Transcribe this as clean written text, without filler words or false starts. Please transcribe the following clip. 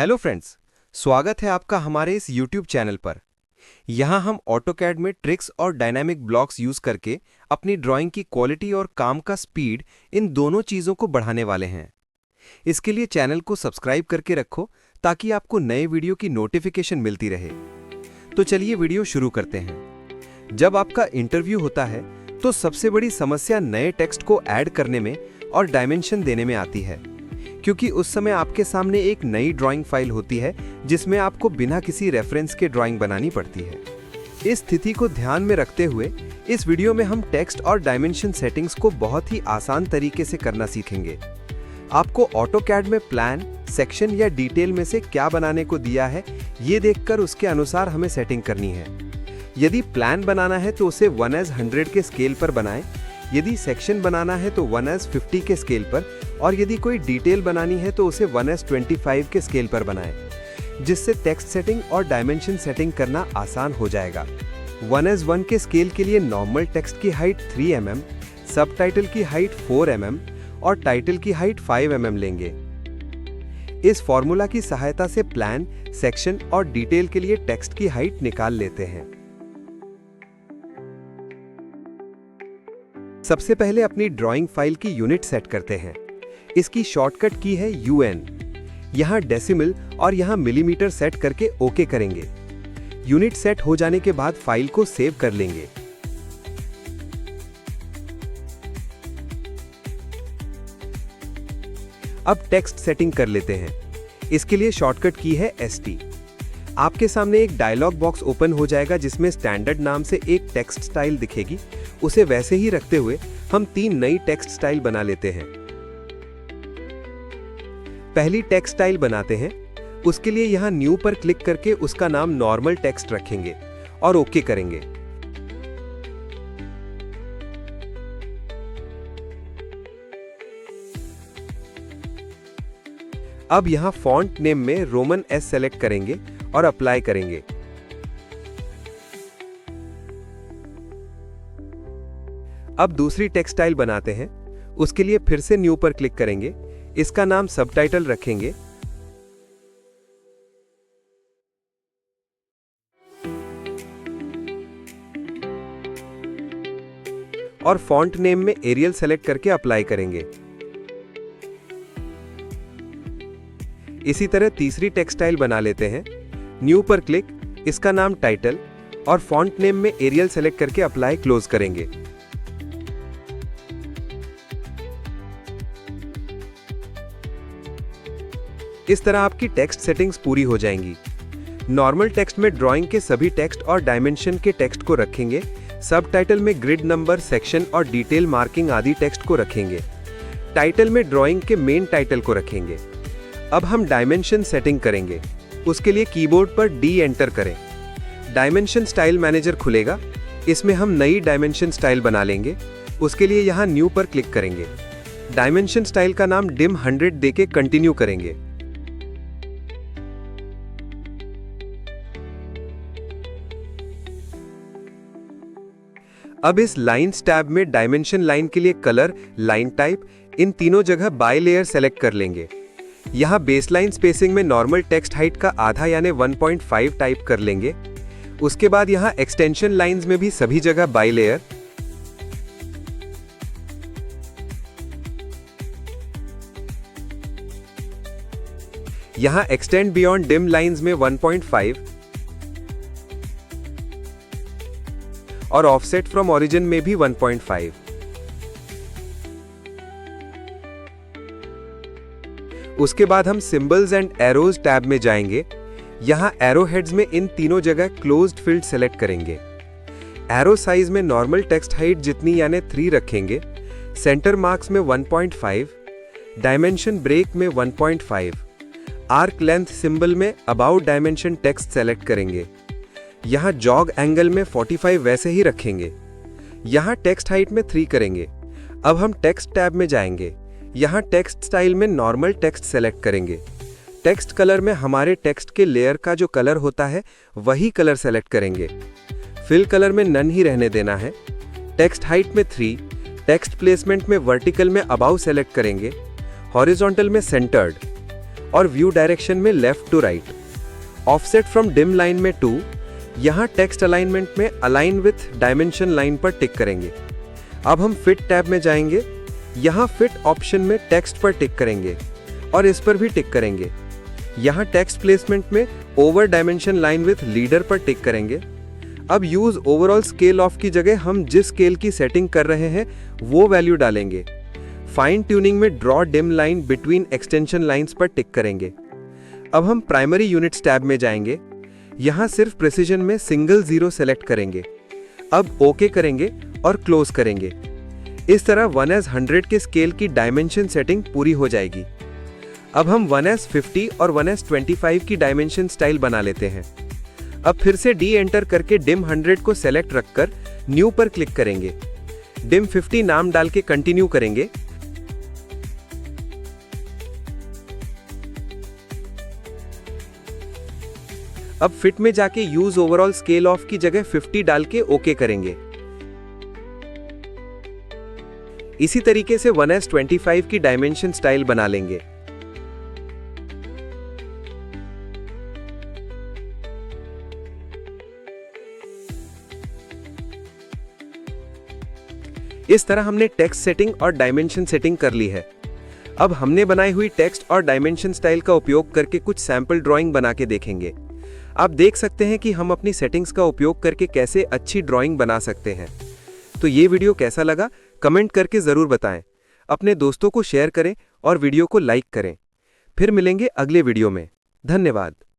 Hello friends, स्वागत है आपका हमारे इस YouTube चैनल पर। यहाँ हम ऑटोकैड में ट्रिक्स और डायनामिक ब्लॉक्स यूज करके अपनी ड्राइंग की क्वालिटी और काम का स्पीड इन दोनों चीज़ों को बढ़ाने वाले हैं। इसके लिए चैनल को सब्सक्राइब करके रखो ताकि आपको नए वीडियो की नोटिफिकेशन मिलती रहे। तो चलिए वीडियो शुरू करते हैं। जब आपका इंटरव्यू होता है तो सबसे बड़ी समस्या नए टेक्स्ट को ऐड करने में और डायमेंशन देने में आती है, क्योंकि उस समय आपके सामने एक नई ड्राइंग फाइल होती है जिसमें आपको बिना किसी रेफरेंस के ड्राइंग बनानी पड़ती है। इस स्थिति को ध्यान में रखते हुए इस वीडियो में हम टेक्स्ट और डायमेंशन सेटिंग्स को बहुत ही आसान तरीके से करना सीखेंगे। आपको ऑटोकैड में प्लान, सेक्शन या डिटेल में से क्या बनाने को दिया है, ये देखकर उसके अनुसार हमें सेटिंग करनी है। यदि प्लान बनाना है तो उसे 1:100 के स्केल पर बनाएं। यदि सेक्शन बनाना है तो 1:50 के स्केल पर, और यदि कोई डिटेल बनानी है तो उसे 1:25 के स्केल पर बनाएं, जिससे टेक्स्ट सेटिंग और डायमेंशन सेटिंग करना आसान हो जाएगा। 1:1 के स्केल के लिए नॉर्मल टेक्स्ट की हाइट 3 mm, सब टाइटल की हाइट 4 mm और टाइटल की हाइट 5 mm लेंगे। इस फॉर्मूला की सहायता से प्लान, सेक्शन और डिटेल के लिए टेक्स्ट की हाइट निकाल लेते हैं। सबसे पहले अपनी ड्राइंग फाइल की यूनिट सेट करते हैं। इसकी शॉर्टकट की है UN। यहाँ डेसिमल और यहाँ मिलीमीटर सेट करके ओके करेंगे। यूनिट सेट हो जाने के बाद फाइल को सेव कर लेंगे। अब टेक्स्ट सेटिंग कर लेते हैं। इसके लिए शॉर्टकट की है ST। आपके सामने एक डायलॉग बॉक्स ओपन हो जाएगा जिसमें स्टैंडर्ड नाम से एक टेक्स्ट स्टाइल दिखेगी। उसे वैसे ही रखते हुए हम 3 नई टेक्स्ट स्टाइल बना लेते हैं। पहली टेक्स्ट स्टाइल बनाते हैं। उसके लिए यहां न्यू पर क्लिक करके उसका नाम नॉर्मल टेक्स्ट रखेंगे और ओके करेंगे। अब यहां फॉन्ट नेम में रोमन S सेलेक्ट करेंगे और अप्लाई करेंगे। अब दूसरी टेक्स्ट स्टाइल बनाते हैं। उसके लिए फिर से न्यू पर क्लिक करेंगे। इसका नाम सबटाइटल रखेंगे। और फॉन्ट नेम में एरियल सेलेक्ट करके अप्लाई करेंगे। इसी तरह तीसरी टेक्स्ट स्टाइल बना लेते हैं। न्यू पर क्लिक, इसका नाम टाइटल और फॉन्ट नेम में एरियल सेलेक्ट करके अप्लाई क्लोज करेंगे। इस तरह आपकी टेक्स्ट सेटिंग्स पूरी हो जाएंगी। नॉर्मल टेक्स्ट में ड्राइंग के सभी टेक्स्ट और डायमेंशन के टेक्स्ट को रखेंगे। सब टाइटल में ग्रिड नंबर, सेक्शन और डिटेल मार्किंग आदि टेक्स्ट को रखेंगे। टाइटल में ड्राइंग के मेन टाइटल को रखेंगे। अब हम डायमेंशन सेटिंग करेंगे। उसके लिए कीबोर्ड पर D एंटर करें। डायमेंशन स्टाइल मैनेजर खुलेगा। इसमें हम नई डायमेंशन स्टाइल बना लेंगे। उसके लिए यहाँ न्यू पर क्लिक करेंगे। डायमेंशन स्टाइल का नाम डिम 100 देके कंटिन्यू करेंगे। अब इस लाइन्स टैब में डायमेंशन लाइन के लिए कलर, लाइन टाइप, इन तीनों जगह बाय लेयर सेलेक्ट कर लेंगे। यहाँ बेसलाइन स्पेसिंग में नॉर्मल टेक्स्ट हाइट का आधा यानी 1.5 टाइप कर लेंगे। उसके बाद यहाँ एक्सटेंशन लाइंस में भी सभी जगह बाय लेयर। यहाँ एक्सटेंड बियॉन्ड डिम लाइंस में 1.5 और ऑफसेट फ्रॉम ओरिजिन में भी 1.5। उसके बाद हम सिंबल्स एंड एरोज टैब में जाएंगे। यहाँ एरो हेड्स में इन तीनों जगह क्लोज्ड फील्ड सेलेक्ट करेंगे। एरो साइज में नॉर्मल टेक्स्ट हाइट जितनी यानी 3 रखेंगे। सेंटर मार्क्स में 1.5, डायमेंशन ब्रेक में 1.5, आर्क लेंथ सिंबल में अबाउट डायमेंशन टेक्स्ट सेलेक्ट करेंगे। यहाँ जॉग एंगल में 45 वैसे ही रखेंगे। यहाँ टेक्स्ट हाइट में 3 करेंगे। अब हम टेक्स्ट टैब में जाएंगे। यहाँ टेक्स्ट स्टाइल में नॉर्मल टेक्स्ट सेलेक्ट करेंगे। टेक्स्ट कलर में हमारे टेक्स्ट के लेयर का जो कलर होता है वही कलर सेलेक्ट करेंगे। फिल कलर में नन ही रहने देना है। टेक्स्ट हाइट में 3, टेक्स्ट प्लेसमेंट में वर्टिकल में अबाउ सेलेक्ट करेंगे, हॉरिजॉन्टल में सेंटर्ड। और व्यू डायरेक्शन में left to right. Offset from dim line में 2, यहाँ टेक्स्ट अलाइनमेंट में अलाइन विथ डायमेंशन लाइन पर टिक करेंगे। अब हम फिट टैब में जाएंगे, यहाँ फिट ऑप्शन में टेक्स्ट पर टिक करेंगे और इस पर भी टिक करेंगे। यहाँ टेक्स्ट प्लेसमेंट में over dimension line with leader पर टिक करेंगे। अब यूज ओवरऑल स्केल ऑफ की जगह हम जिस स्केल की सेटिंग कर रहे हैं वो वैल्यू डालेंगे। फाइन ट्यूनिंग में draw dim line between extension lines पर टिक करेंगे। अब हम प्राइमरी यूनिट्स टैब में जाएंगे, यहाँ सिर्फ प्रिसीजन में सिंगल 0 सेलेक्ट करेंगे। अब ओके करेंगे और क्लोज करेंगे। इस तरह 1:100 के स्केल की डायमेंशन सेटिंग पूरी हो जाएगी। अब हम 1:50 और 1:25 की डायमेंशन स्टाइल बना लेते हैं। अब फिर से डी एंटर करके डिम 100 को सेलेक्ट रखकर न्यू पर क्लिक करेंगे। डिम 50 नाम डाल के कंटिन्यू करेंगे। अब फिट में जाके यूज ओवरऑल स्केल ऑफ की जगह 50 डाल के ओके करेंगे। इसी तरीके से 1:25 की डायमेंशन स्टाइल बना लेंगे। इस तरह हमने टेक्स्ट सेटिंग और डायमेंशन सेटिंग कर ली है। अब हमने बनाई हुई टेक्स्ट और डायमेंशन स्टाइल का उपयोग करके कुछ सैंपल ड्राइंग बना के देखेंगे। आप देख सकते हैं कि हम अपनी सेटिंग्स का उपयोग करके कैसे अच्छी ड्राइंग बना सकते हैं। तो ये वीडियो कैसा लगा कमेंट करके ज़रूर बताएं। अपने दोस्तों को शेयर करें और वीडियो को लाइक करें। फिर मिलेंगे अगले वीडियो में। धन्यवाद।